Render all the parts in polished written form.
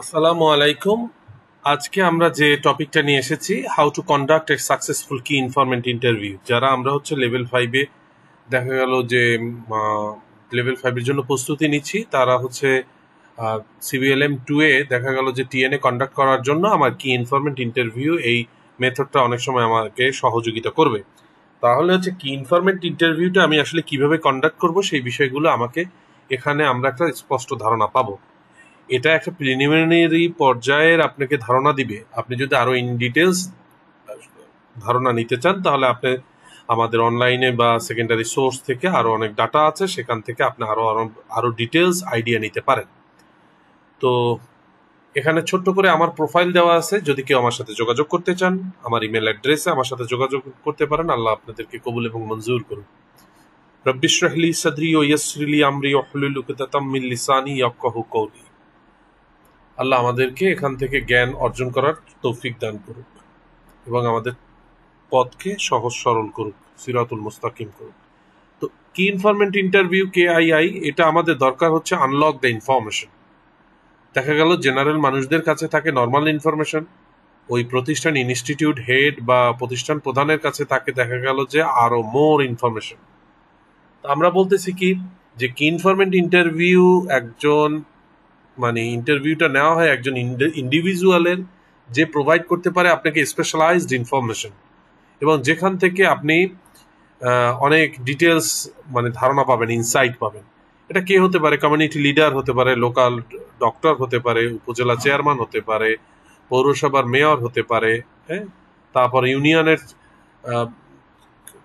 আসসালামু আলাইকুম। আজকে আমরা যে টপিকটা নিয়ে এসেছি, how to conduct a successful কি ইনফরমেন্ট ইন্টারভিউ। যারা আমরা হচ্ছে লেভেল 5-এ দেখা গেল যে লেভেল 5-এর জন্য প্রস্তুতি নিচ্ছি, তারা হচ্ছে সিবিএলএম 2-এ দেখা গেল যে টিএনএ কন্ডাক্ট করার জন্য আমার কি ইনফরমেন্ট ইন্টারভিউ এই মেথডটা অনেক সময় আমাকে সহযোগিতা করবে। তাহলে হচ্ছে কি ইনফরমেন্ট ইন্টারভিউটা আমি আসলে কিভাবে কন্ডাক্ট করব সেই বিষয়গুলো আমাকে এখানে আমরা একটা স্পষ্ট ধারণা পাবো। এটা একটা প্রিলিমিনারি পর্যায়ের আপনাকে ধারণা দিবে। আপনি যদি আরো ইন ডিটেলস ধারণা নিতে চান তাহলে আপনি আমাদের অনলাইনে বা সেকেন্ডারি সোর্স থেকে আরো অনেক ডাটা আছে, সেখান থেকে আপনি আরো ডিটেলস আইডিয়া নিতে পারেন। তো এখানে ছোট্ট করে আমার প্রোফাইল দেওয়া আছে, যদি কেউ আমার সাথে যোগাযোগ করতে চান আমার ইমেল অ্যাড্রেসে আমার সাথে যোগাযোগ করতে পারেন। আল্লাহ আপনাদেরকে কবুল এবং মঞ্জুর করুন। রব্বি ইশরাহ লি সাদরি ওয়া ইয়াসসির লি আমরি ওয়াহলুল উকদাতাম মিন লিসানি ইয়াফকাহু কওলি। আল্লাহ আমাদেরকে এখান থেকে জ্ঞান অর্জন করার তৌফিক দান করুক এবং আমাদের পথকে সহজ সরল করুক, সিরাতুল মুস্তাকিম করুক। তো কি ইনফরমেন্ট ইন্টারভিউ KII, এটা আমাদের দরকার হচ্ছে আনলক দ্য ইনফরমেশন। দেখা গেল জেনারেল মানুষদের কাছে থাকে নর্মাল ইনফরমেশন, ওই প্রতিষ্ঠান ইনস্টিটিউট হেড বা প্রতিষ্ঠান প্রধানের কাছে থাকে দেখা গেল যে আরো মোর ইনফরমেশন। আমরা বলতেছি কি যে কি ইনফরমেন্ট ইন্টারভিউ একজন ইন্টারভিউটা নেওয়া হয় একজন ইন্ডিভিজুয়ালের, যে প্রোভাইড করতে পারে আপনাকে স্পেশালাইজড ইনফরমেশন এবং যেখান থেকে আপনি অনেক ডিটেলস ধারণা পাবেন, ইনসাইট পাবেন। এটা কে হতে পারে? কমিউনিটি লিডার হতে পারে, লোকাল ডক্টর হতে পারে, উপজেলা চেয়ারম্যান হতে পারে, পৌরসভার মেয়র হতে পারে, হ্যাঁ, তারপর ইউনিয়নের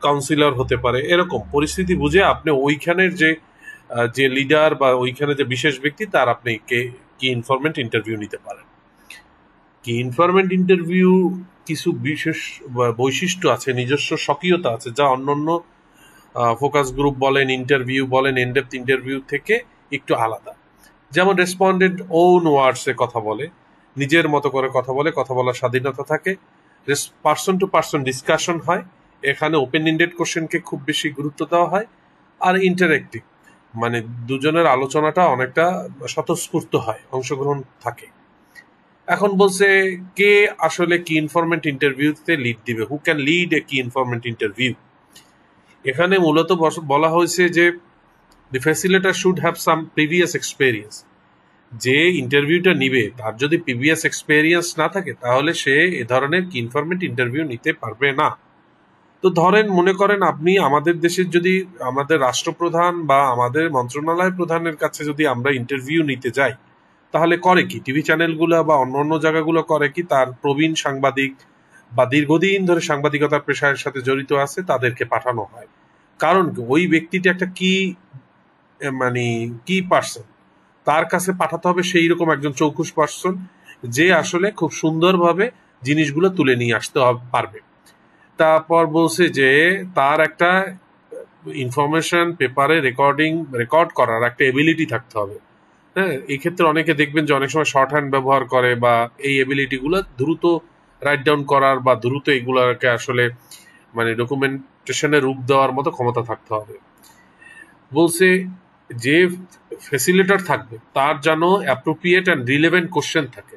কাউন্সিলর হতে পারে। এরকম পরিস্থিতি বুঝে আপনি ওইখানের যে লিডার বা ওইখানে যে বিশেষ ব্যক্তি তার আপনি কি ইনফরমেন্ট ইন্টারভিউ নিতে পারেন। কি ইনফরমেন্ট ইন্টারভিউ কিছু বিশেষ বৈশিষ্ট্য আছে, নিজস্ব স্বকীয়তা আছে, যা অন্যান্য ফোকাস গ্রুপ বলেন, ইন্টারভিউ বলেন, ইনডেপথ ইন্টারভিউ থেকে একটু আলাদা। যেমন রেসপন্ডেন্ট ওন ওয়ার্ডসে কথা বলে, নিজের মতো করে কথা বলে, কথা বলার স্বাধীনতা থাকে, পার্সন টু পার্সন ডিসকাশন হয়, এখানে ওপেন এন্ডেড কোশ্চেনকে খুব বেশি গুরুত্ব দেওয়া হয়, আর ইন্টারেক্টিভ দুজনের আলোচনাটা অনেকটা স্বতঃস্ফূর্ত হয়, অংশগ্রহণ থাকে। এখন বলছে কে আসলে কি ইনফরমেন্ট ইন্টারভিউতে লিড দিবে, হু ক্যান লিড এ কি ইনফরমেন্ট ইন্টারভিউ। এখানে মূলত বলা হয়েছে যে the facilitator should have some previous experience. যে ইন্টারভিউটা নিবে তার যদি প্রিভিয়াস এক্সপেরিয়েন্স না থাকে তাহলে সে এ ধরনের কি ইনফরমেন্ট ইন্টারভিউ নিতে পারবে না। তো ধরেন, মনে করেন আপনি আমাদের দেশের যদি আমাদের রাষ্ট্রপ্রধান বা আমাদের মন্ত্রণালয় প্রধানের কাছে যদি আমরা ইন্টারভিউ নিতে যাই, তাহলে করে কি টিভি চ্যানেলগুলো বা অন্য অন্য জায়গাগুলো করে কি, তার প্রবীণ সাংবাদিক বা দীর্ঘদিন ধরে সাংবাদিকতার পেশার সাথে জড়িত আছে তাদেরকে পাঠানো হয়। কারণ ওই ব্যক্তিটা একটা কি পার্সন, তার কাছে পাঠাতে হবে সেই রকম একজন চৌকুশ পার্সন যে আসলে খুব সুন্দরভাবে জিনিসগুলো তুলে নিয়ে আসতে পারবে। তারপর বলছে যে তার একটা ইনফরমেশন পেপারে রেকর্ড করার একটা এবিলিটি থাকতে হবে। হ্যাঁ, এই ক্ষেত্রে অনেকে দেখবেন যে অনেক সময় শর্ট হ্যান্ড ব্যবহার করে, বা এই এবিলিটি গুলো দ্রুত রাইট ডাউন করার বা দ্রুত এগুলাকে আসলে ডকুমেন্টেশনের রূপ দেওয়ার মতো ক্ষমতা থাকতে হবে। বলছে যে ফ্যাসিলিটার থাকবে তার যেন অ্যাপ্রোপ্রিয়েট অ্যান্ড রিলেভেন্ট কোশ্চেন থাকে,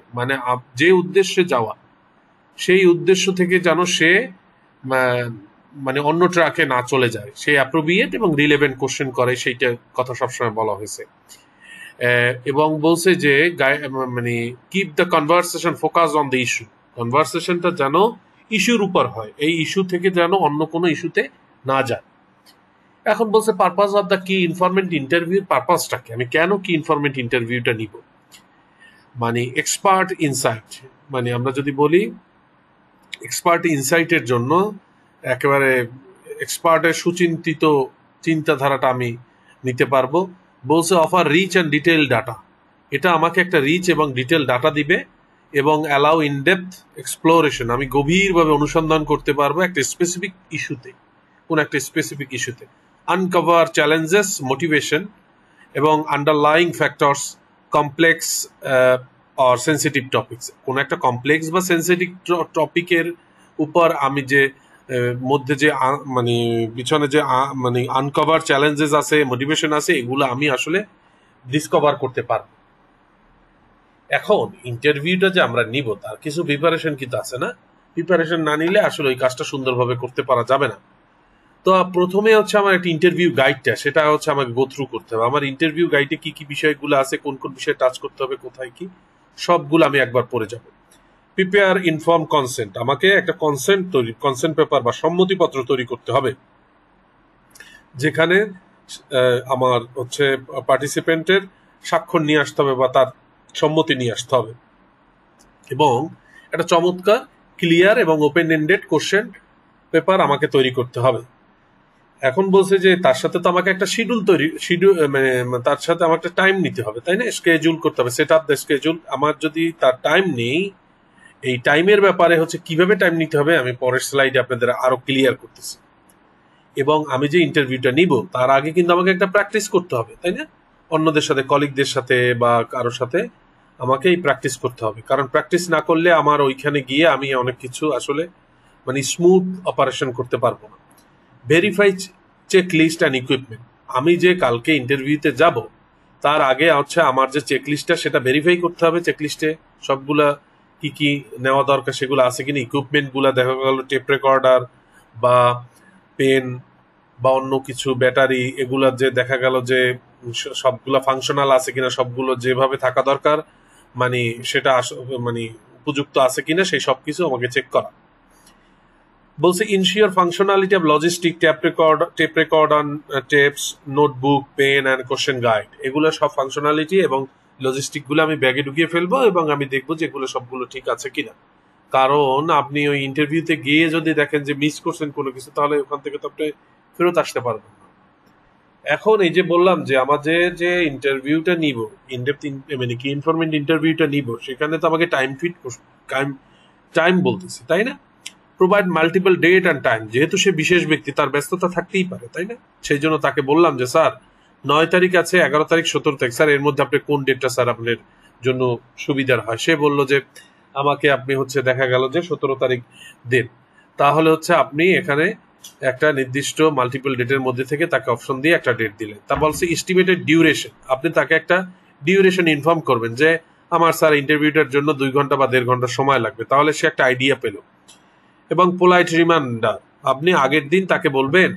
যে উদ্দেশ্যে যাওয়া সেই উদ্দেশ্য থেকে যেন সে অন্য ট্র্যাকে না চলে যায়, সে অ্যাপ্রোপ্রিয়েট এবং রিলেভেন্ট কোশ্চেন করে, সেইটা কথা সবসময় বলা হয়েছে। এবং বলছে যে keep the conversation focus on the issue, কনভারসেশনটা যেন ইস্যুর উপর হয়, এই ইস্যু থেকে যেন অন্য কোনো ইস্যুতে না যায়। এখন বলছে পারপাস অফ দ্য কি ইনফরমেন্ট ইন্টারভিউ, পারপাসটাকে আমি কেন কি ইনফরমেন্ট ইন্টারভিউটা নিব, এক্সপার্ট ইনসাইট, আমরা যদি বলি এক্সপার্ট ইনসাইটের জন্য একেবারে এক্সপার্টের সুচিন্তিত চিন্তাধারাটা আমি নিতে পারবো। বলছে offer rich and detail data, এটা আমাকে একটা রিচ এবং ডিটেল ডাটা দিবে এবং অ্যালাউ ইন ডেপথ এক্সপ্লোরেশন, আমি গভীরভাবে অনুসন্ধান করতে পারবো একটা স্পেসিফিক ইস্যুতে, কোন একটা স্পেসিফিক ইস্যুতে। আনকভার চ্যালেঞ্জেস, মোটিভেশন এবং underlying factors, complex or sensitive topics, কোন একটা কমপ্লেক্স বা সেন্সিটিভ টপিকের উপর আমি যে মধ্যে যে পিছনে যে আনকভার চ্যালেঞ্জেস আছে, মোটিভেশন আছে, এগুলো আমি আসলে ডিসকভার করতে পারবো। এখন ইন্টারভিউটা যে আমরা নিব তার কিছু প্রিপারেশন কিন্তু আছে না? প্রিপারেশন না নিলে আসলে ওই কাজটা সুন্দরভাবে করতে পারা যাবে না। তো প্রথমে হচ্ছে আমার একটা ইন্টারভিউ গাইডটা, সেটা হচ্ছে আমাকে গো থ্রু করতে হবে। আমার ইন্টারভিউ গাইডে কি কি বিষয়গুলো আছে, কোন কোন বিষয়ে টাচ করতে হবে, কোথায় কি, সবগুলো আমি একবার পড়ে যাব। প্রিপেয়ার ইনফর্ম কনসেন্ট, আমাকে একটা কনসেন্ট পেপার বা সম্মতিপত্র তৈরি করতে হবে, যেখানে আমার হচ্ছে পার্টিসিপেন্টের স্বাক্ষর নিয়ে আসতে হবে বা তার সম্মতি নিয়ে আসতে হবে, এবং একটা চমৎকার ক্লিয়ার এবং ওপেন এন্ডেড কোশ্চেন পেপার আমাকে তৈরি করতে হবে। এখন বলছে যে তার সাথে তো আমাকে একটা শিডিউল মানে তার সাথে আমার একটা টাইম নিতে হবে, তাই না? স্কেজুল করতে হবে, সেট আপ দ্য স্কেজুল। আমার যদি তার টাইম নেই, এই টাইমের ব্যাপারে হচ্ছে কিভাবে টাইম নিতে হবে আমি পরের স্লাইডে আপনাদের আরো ক্লিয়ার করতেছি। এবং আমি যে ইন্টারভিউটা নিব তার আগে কিন্তু আমাকে একটা প্র্যাকটিস করতে হবে, তাই না? অন্যদের সাথে, কলিগদের সাথে বা কারোর সাথে আমাকে এই প্র্যাকটিস করতে হবে, কারণ প্র্যাকটিস না করলে আমার ওইখানে গিয়ে আমি অনেক কিছু আসলে মানে স্মুথ অপারেশন করতে পারবো না। Verify check list and equipment, আমি যে কালকে ইন্টারভিউতে যাব তার আগে হচ্ছে আমার যে চেক লিস্টটা সেটা ভেরিফাই করতে হবে। চেক লিস্টে সবগুলা কি কি নেওয়া দরকার সেগুলো আছে কিনা, ইকুইপমেন্ট গুলা দেখা গেল টেপ রেকর্ডার বা পেন বা অন্য কিছু ব্যাটারি, এগুলা যে দেখা গেল যে সবগুলা ফাংশনাল আছে কিনা, সবগুলো যেভাবে থাকা দরকার মানে সেটা মানে উপযুক্ত আছে কিনা, সেই সবকিছু আমাকে চেক করা। বলছে ensure functionality of logistic, tape record on tapes, notebook, pen and question guide, এগুলো সব ফাংশনালিটি এবং লজিস্টিক গুলো আমি ব্যাগে ঢুকিয়ে ফেলবো এবং আমি দেখবো যে এগুলো সবগুলো ঠিক আছে কিনা। কারণ আপনি ওই ইন্টারভিউতে গিয়ে যদি দেখেন যে মিস করছেন কোনো কিছু, তাহলে ওখান থেকে তো আপনি ফেরত আসতে পারবেন না। এখন এই যে বললাম যে আমাদের যে ইন্টারভিউটা নিব, ইনডেপথ মানে কি ইনফরমেন্ট ইন্টারভিউটা নিব, সেখানে তো আমাকে টাইম টাইম বলতেছি, তাই না? Provide multiple date and time, যেহেতু সে বিশেষ ব্যক্তি তার ব্যস্ততা থাকতেই পারে, তাই না? সেই জন্য তাকে বললাম যে স্যার 9 তারিখ আছে, 11 তারিখ, 17 তারিখ, স্যার এর মধ্যে আপনি কোন ডেটটা স্যার আপনার জন্য সুবিধার হয়। সে বলল যে আমাকে আপনি হচ্ছে দেখা গেল যে 17 তারিখ দেন, তাহলে হচ্ছে আপনি এখানে একটা নির্দিষ্ট মাল্টিপল ডেটের মধ্যে থেকে তাকে অপশন দিয়ে একটা ডেট দিলেন। তা বলছে এস্টিমেটেড ডিউরেশন, আপনি তাকে একটা ডিউরেশন ইনফর্ম করবেন যে আমার স্যার ইন্টারভিউটার জন্য 2 ঘন্টা বা 1.5 ঘন্টা সময় লাগবে, তাহলে সে একটা আইডিয়া পেল। এবং পোলাইট রিমাইন্ডার, আপনি আগের দিন তাকে বলবেন,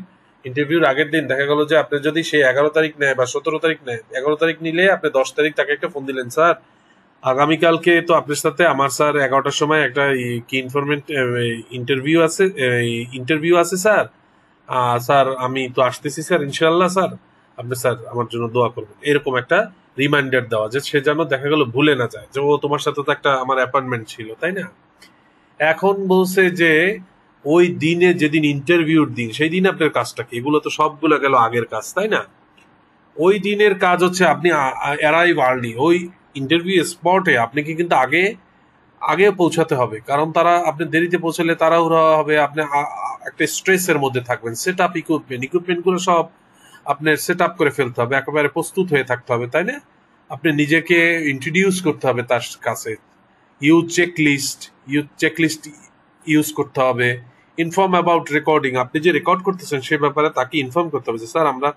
ইন্টারভিউর আগের দিন দেখা গেল যে আপনি যদি সে 11 তারিখ নেয় বা 17 তারিখ নেয়, 11 তারিখ নিলে আপনি 10 তারিখ তাকে একটা ফোন দিলেন, স্যার আগামীকালকে তো আপনার সাথে আমার স্যার 11টার সময় একটা কি ইনফরমেন্ট ইন্টারভিউ আছে স্যার, স্যার আমি তো আসতেছি স্যার ইনশাল্লাহ স্যার, আপনি স্যার আমার জন্য দোয়া করবেন। এরকম একটা রিমাইন্ডার দেওয়া, যে সে যেন দেখা গেল ভুলে না যায় যে ও তোমার সাথে তো একটা আমার অ্যাপয়েন্টমেন্ট ছিল, তাই না? এখন বলছে যে ওই দিনে যেদিন ইন্টারভিউর দিন সেই দিন আপনার কাজটা কি, এগুলো তো সবগুলো গেল আগের কাজ, তাই না? ওই দিনের কাজ হচ্ছে আপনি অ্যারাইভ আর্লি, ওই ইন্টারভিউ স্পটে আপনাকে কিন্তু আগে আগে পৌঁছাতে হবে, কারণ তারা আপনি দেরিতে পৌঁছালে তাড়াহুড়া হবে, আপনি একটা স্ট্রেসের মধ্যে থাকবেন। সেট আপ ইকুইপমেন্ট গুলো সব আপনার সেট আপ করে ফেলতে হবে, একেবারে প্রস্তুত হয়ে থাকতে হবে, তাই না? আপনি নিজেকে ইন্ট্রোডিউস করতে হবে তার কাছে, চেকলিস্ট ইউজ করতে হবে। ইনফর্ম অ্যাবাউট রেকর্ডিং, আপনি যে রেকর্ড করতেছেন সে ব্যাপারে তাকে ইনফর্ম করতে হবে যে স্যার আমরা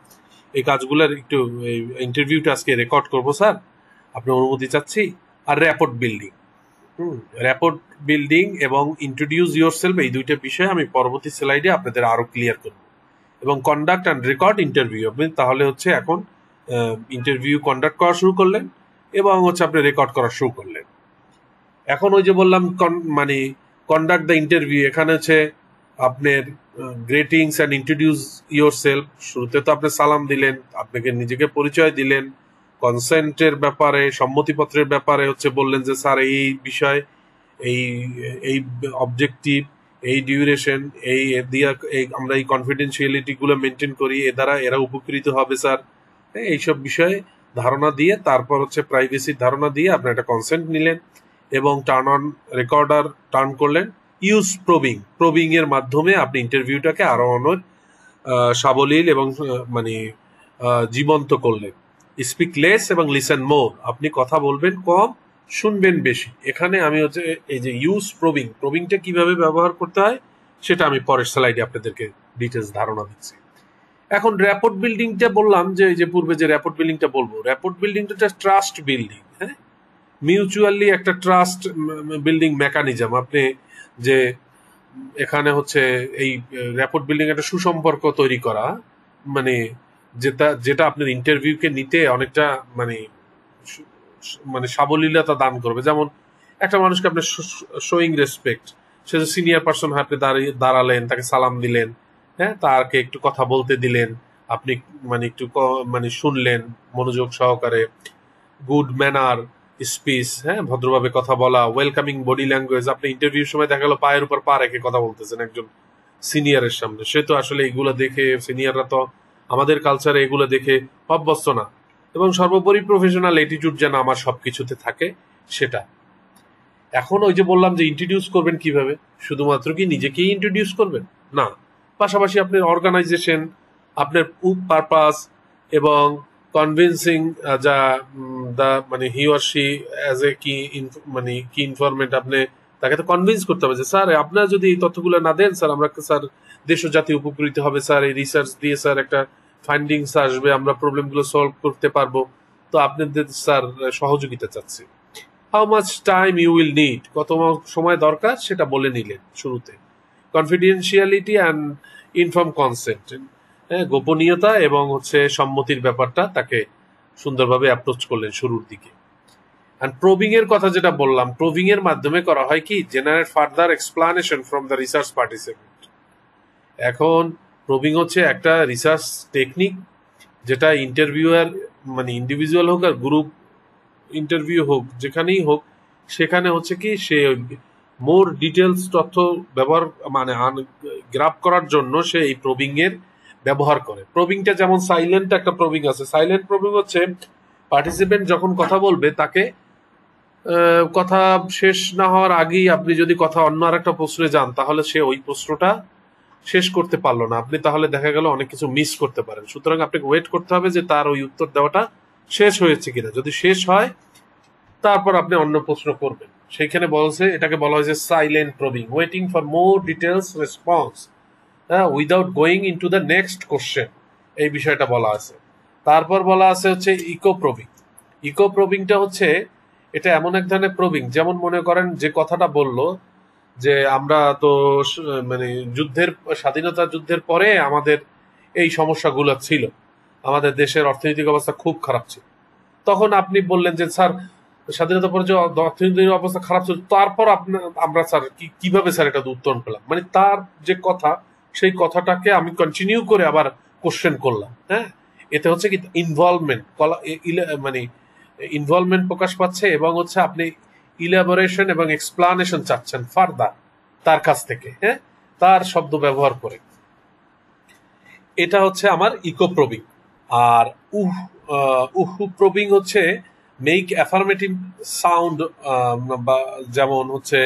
এই কাজগুলোর একটু ইন্টারভিউটা আজকে রেকর্ড করবো স্যার, আপনার অনুমতি চাচ্ছি। আর র্যাপোর্ট বিল্ডিং এবং ইন্ট্রোডিউস ইউর সেলফ, এই দুইটা বিষয় আমি পরবর্তী স্লাইডে আপনাদের আরো ক্লিয়ার করব। এবং কন্ডাক্ট অ্যান্ড রেকর্ড ইন্টারভিউ, আপনি তাহলে হচ্ছে এখন ইন্টারভিউ কন্ডাক্ট করা শুরু করলেন এবং হচ্ছে আপনি রেকর্ড করা শুরু করলেন। এখন ওই যে বললাম মানে কন্ডাক্ট দ্য ইন্টারভিউ, এখানে হচ্ছে আপনার greetings and introduce your self, শুরুতে তো আপনি সালাম দিলেন, আপনাকে নিজেকে পরিচয় দিলেন, কনসেন্টের ব্যাপারে, সম্মতিপত্রের ব্যাপারে হচ্ছে বললেন যে স্যার এই বিষয়, এই এই অবজেক্টিভ, এই ডিউরেশন, এই দিয়া আমরা এই কনফিডেন্সিয়ালিটি গুলো মেনটেন করি, এ দ্বারা এরা উপকৃত হবে স্যার, এইসব বিষয়ে ধারণা দিয়ে তারপর হচ্ছে প্রাইভেসির ধারণা দিয়ে আপনি একটা কনসেন্ট নিলেন এবং টার্ন অন রেকর্ডার টার্ন করলেন। ইউজ প্রবিং এর মাধ্যমে আপনি ইন্টারভিউটাকে আরো অনেক সাবলীল এবং মানে জীবন্ত করলেন। স্পিক লেস এবং লিসেন মোর, আপনি কথা বলবেন কম, শুনবেন বেশি। এখানে আমি হচ্ছে এই যে ইউজ প্রবিংটা কিভাবে ব্যবহার করতে হয় সেটা আমি পরের স্লাইডে আপনাদেরকে ডিটেলস ধারণা দিচ্ছি। এখন র্যাপোর্ট বিল্ডিংটা বললাম যে এই যে পূর্বে যে র্যাপোর্ট বিল্ডিংটা বলবো, র্যাপোর্ট বিল্ডিংটা ট্রাস্ট বিল্ডিং। হ্যাঁ, মিউচুয়ালি একটা ট্রাস্ট বিল্ডিং মেকানিজম। আপনি যে এখানে হচ্ছে এই র্যাপোর্ট বিল্ডিং একটা সুসম্পর্ক তৈরি করা, মানে যেটা যেটা আপনার ইন্টারভিউকে নিতে অনেকটা মানে মানে সাবলীলতা দান করবে। যেমন একটা মানুষকে আপনি শোয়িং রেসপেক্ট, সে যে সিনিয়র পার্সন হয়, আপনি দাঁড়ালেন, তাকে সালাম দিলেন, হ্যাঁ, তাকে একটু কথা বলতে দিলেন, আপনি মানে একটু মানে শুনলেন মনোযোগ সহকারে, গুড ম্যানার স্পিচ, হ্যাঁ, ভদ্রভাবে কথা বলা, ওয়েলকামিং বডি ল্যাঙ্গুয়েজ। আপনি ইন্টারভিউর সময় দেখা গেল পায়ের উপর পা রেখে কথা বলতেছেন একজন সিনিয়রের সামনে, সে তো আসলে এগুলো দেখে, সিনিয়ররা তো আমাদের কালচারে এগুলো দেখে অভ্যস্ত না। এবং সর্বোপরি প্রফেশনাল অ্যাটিটিউড যেন আমার সবকিছুতে থাকে সেটা। এখন ওই যে বললাম যে ইন্ট্রোডিউস করবেন কিভাবে, শুধুমাত্র কি নিজেকেই ইন্ট্রোডিউস করবেন না, পাশাপাশি আপনার অর্গানাইজেশন, আপনার পারপাস এবং কনভিন্সিং যা দা মানে he or she as a কি মানে কি ইনফরমেন্ট, আপনি তাকে তো কনভিন্স করতে হবে যে স্যার আপনারা যদি এই তথ্যগুলো না দেন স্যার, আমরা স্যার দেশ ও জাতি উপকৃত হবে স্যার, এই রিসার্চ দিয়ে স্যার একটা ফাইন্ডিংস আসবে, আমরা প্রবলেমগুলো সলভ করতে পারবো, তো আপনাদের স্যার সহযোগিতা চাচ্ছি। How much time you will need, কত সময় দরকার সেটা বলে নিলেন শুরুতে। কনফিডেন্সিয়ালিটি অ্যান্ড ইনফর্ম কনসেন্ট, হ্যাঁ, গোপনীয়তা এবং হচ্ছে সম্মতির ব্যাপারটা তাকে সুন্দরভাবে অ্যাপ্রোচ করলেন শুরুর দিকে। অ্যান্ড প্রবিং এর কথা যেটা বললাম, প্রবিং এর মাধ্যমে করা হয় কি, generate further explanation from the research participant. এখন প্রবিং হচ্ছে একটা রিসার্চ টেকনিক যেটা ইন্টারভিউয়ার মানে ইন্ডিভিজুয়াল হোক আর গ্রুপ ইন্টারভিউ হোক, যেখানেই হোক, সেখানে হচ্ছে কি সে মোর ডিটেলস তথ্য ব্যবহার মানে গ্রাফ করার জন্য সে এই প্রবিং এর ব্যবহার করে। প্রবিংটা যেমন সাইলেন্ট একটা প্রবিং আছে, সাইলেন্ট প্রবিং হচ্ছে পার্টিসিপেন্ট যখন কথা বলবে তাকে কথা শেষ না হওয়ার আগেই আপনি যদি কথা অন্য আর একটা প্রশ্নে যান, তাহলে সে ওই প্রশ্নটা শেষ করতে পারলো না, আপনি তাহলে দেখা গেল অনেক কিছু মিস করতে পারেন। সুতরাং আপনাকে ওয়েট করতে হবে যে তার ওই উত্তর দেওয়াটা শেষ হয়েছে কিনা, যদি শেষ হয় তারপর আপনি অন্য প্রশ্ন করবেন। সেইখানে বলছে, এটাকে বলা হয়েছে silent probing, waiting for more details response without going into the next question, এই বিষয়টা বলা আছে। তারপর বলা আছে হচ্ছে ইকো প্রবিং। ইকো প্রবিংটা হচ্ছে এটা এমন এক ধরনের প্রবিং, যেমন মনে করেন যে কথাটা বললো যে আমরা তো মানে যুদ্ধের, স্বাধীনতা যুদ্ধের পরে আমাদের এই সমস্যাগুলো ছিল, আমাদের দেশের অর্থনৈতিক অবস্থা খুব খারাপ ছিল। তখন আপনি বললেন যে স্যার স্বাধীনতার পরে যে অর্থনৈতিক অবস্থা খারাপ ছিল, তারপর আমরা স্যার কিভাবে স্যার এটা উত্তরণ পেলাম, মানে তার যে কথা সেই কথাটাকে আমি কন্টিনিউ করে আবার কোশ্চেন করলাম। হ্যাঁ, এতে হচ্ছে কি ইনভলভমেন্ট, মানে ইনভলভমেন্ট প্রকাশ পাচ্ছে এবং হচ্ছে আপনি ইলাবোরেশন এবং এক্সপ্লানেশন চাচ্ছেন ফার্দার তার কাছ থেকে, হ্যাঁ, তার শব্দ ব্যবহার করে। এটা হচ্ছে আমার ইকো প্রবিং। আর প্রবিং হচ্ছে মেক অ্যাফার্মেটিভ সাউন্ড, বা যেমন হচ্ছে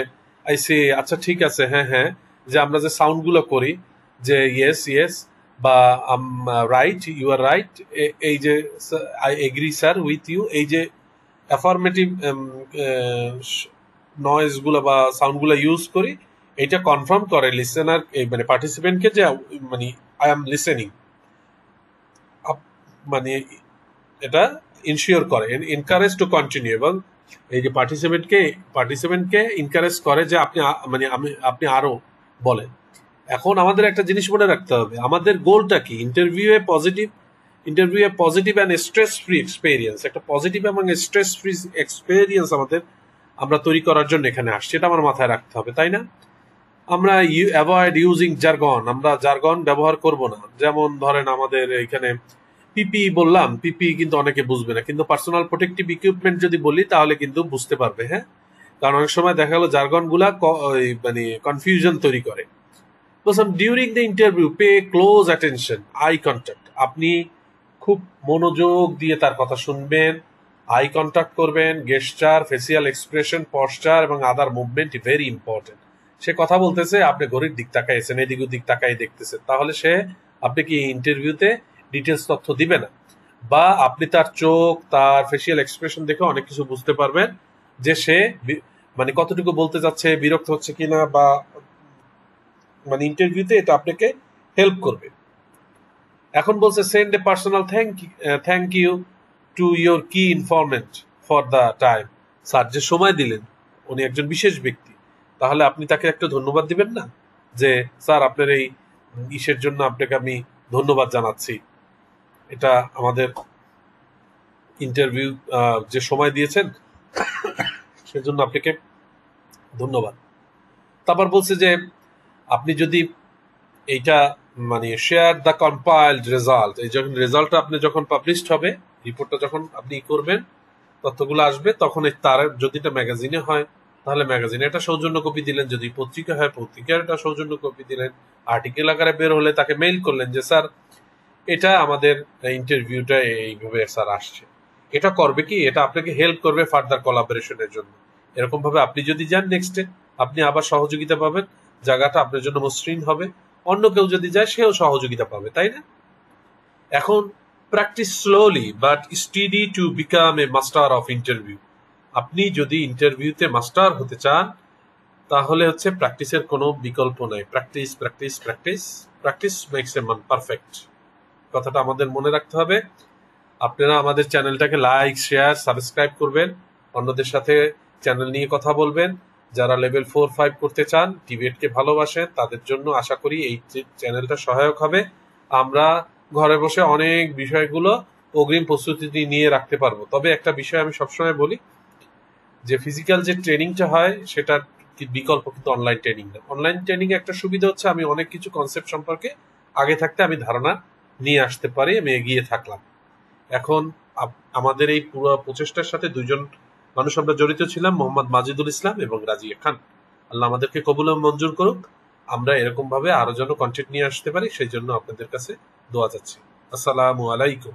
আই সে আচ্ছা ঠিক আছে, হ্যাঁ হ্যাঁ, যে আমরা যে সাউন্ড গুলো করি যে ইয়েস ইয়েস বা রাইট, ইউ আর রাইট, এই যে I agree sir with you, এই যে অ্যাফার্মেটিভ নয়েজ গুলো বা সাউন্ড গুলো ইউজ করি, এটা কনফার্ম করে লিসেনার মানে পার্টিসিপেন্টকে যে মানে আই এম লিসেনিং, মানে এটা ইনশিওর করে, এনকারেজ টু কন্টিনিউ, এবং এই যে পার্টিসিপেন্টকে এনকারেজ করে যে আপনি মানে আপনি আরো বলেন। এখন আমাদের একটা জিনিস মনে রাখতে হবে, আমাদের গোলটা কি, interview A positive and stress free experience, একটা পজিটিভ এবং স্ট্রেস ফ্রি এক্সপেরিয়েন্স আমরা তৈরি করার জন্য এখানে আসছি, এটা আমার মাথায় রাখতে হবে, তাই না? আমরা অ্যাভয়েড ইউজিং জার্গন, আমরা জার্গন ব্যবহার করব না। যেমন ধরেন আমাদের এখানে পিপি বললাম, পিপি কিন্তু অনেকে বুঝবে না, কিন্তু পার্সোনাল প্রোটেক্টিভ ইকুইপমেন্ট যদি বলি তাহলে কিন্তু বুঝতে পারবে। হ্যাঁ, কারণ অনেক সময় দেখা গেলো জার্গন গুলা মানে কনফিউশন তৈরি করে। During the interview pay close attention, eye contact, আপনি খুব মনোযোগ দিয়ে তার কথা শুনবেন, আই কন্ট্যাক্ট করবেন, গেস্টার, ফেসিয়াল এক্সপ্রেশন, পশ্চার এবং আদার মুভমেন্ট ভেরি ইম্পর্টেন্ট। সে কথা বলতেছে, আপনি ঘড়ির দিক তাকাইছেন, এদিক ওদিক তাকাই দেখতেছেন, তাহলে সে আপনি কি ইন্টারভিউতে ডিটেলস তথ্য দিবে না। বা আপনি তার চোখ, তার ফেসিয়াল এক্সপ্রেশন দেখে অনেক কিছু বুঝতে পারবেন যে সে মানে কতটুকু বলতে যাচ্ছে, বিরক্ত হচ্ছে কিনা, বা মানে ইন্টারভিউতে এটা আপনাকে হেল্প করবে। এখন বলছে send a personal thank you to your key informant for the time, sir যে সময় দিলেন, উনি একজন বিশেষ ব্যক্তি, তাহলে আপনি তাকে একটা ধন্যবাদ দিবেন না যে স্যার আপনার এই ইসের জন্য আপনাকে আমি ধন্যবাদ জানাচ্ছি, এটা আমাদের ইন্টারভিউ যে সময় দিয়েছেন সেজন্য আপনাকে ধন্যবাদ। তারপর বলছে যে আপনি যদি এইটা মানে শেয়ার দ্য কম্পাইলড রেজাল্ট, এই যখন রেজাল্টটা আপনি যখন পাবলিশড হবে, রিপোর্টটা যখন আপনি করবেন, তথ্যগুলো আসবে, তখন তার যদি এটা ম্যাগাজিনে হয় তাহলে ম্যাগাজিনে একটা সৌজন্য কপি দিলেন, যদি পত্রিকা হয় পত্রিকার একটা সৌজন্য কপি দিলেন, আর্টিকেল আকারে বের হলে তাকে মেইল করলেন যে স্যার এটা আমাদের ইন্টারভিউটা এইভাবে স্যার আসছে। এটা করবে কি, এটা আপনাকে হেল্প করবে ফার্দার কোলাবোরেশনের জন্য। এরকম ভাবে আপনি যদি যান নেক্সটে, আপনি আবার সহযোগিতা পাবেন, জায়গাটা আপনার জন্য মসৃণ হবে, অন্য কেউ যদি যায় সেও সহযোগিতা পাবে, তাই না? এখন practice slowly but steady to become a master of interview. আপনি যদি ইন্টারভিউতে মাস্টার হতে চান তাহলে হচ্ছে প্র্যাকটিসের কোনো বিকল্প নাই। Practice practice practice, practice makes a man perfect. কথাটা আমাদের মনে রাখতে হবে। আপনারা আমাদের চ্যানেলটাকে লাইক, শেয়ার, সাবস্ক্রাইব করবেন, অন্যদের সাথে চ্যানেল নিয়ে কথা বলবেন। যারা লেভেল 4-5 করতে চান, ডিবেটকে ভালোবাসেন, তাদের জন্য আশা করি এই চ্যানেলটা সহায়ক হবে। আমরা ঘরে বসে অনেক বিষয়গুলো অগ্রিম প্রস্তুতি নিয়ে রাখতে পারবো। তবে একটা বিষয় আমি সবসময় বলি যে ফিজিক্যাল যে ট্রেনিংটা হয় সেটার বিকল্প কিন্তু অনলাইন ট্রেনিং না। অনলাইন ট্রেনিং একটা সুবিধা হচ্ছে আমি অনেক কিছু কনসেপ্ট সম্পর্কে আগে থাকতে আমি ধারণা নিয়ে আসতে পারি, আমি এগিয়ে থাকলাম। এখন আমাদের এই পুরো প্রচেষ্টার সাথে দুইজন মানুষ আমরা জড়িত ছিলাম, মোহাম্মদ মাজিদুল ইসলাম এবং রাজিয়া খান। আল্লাহ আমাদেরকে কবুল ও মঞ্জুর করুক, আমরা এরকম ভাবে আরো যেন কন্টেন্ট নিয়ে আসতে পারি, সেই জন্য আপনাদের কাছে দোয়া যাচ্ছি। আসসালামু আলাইকুম।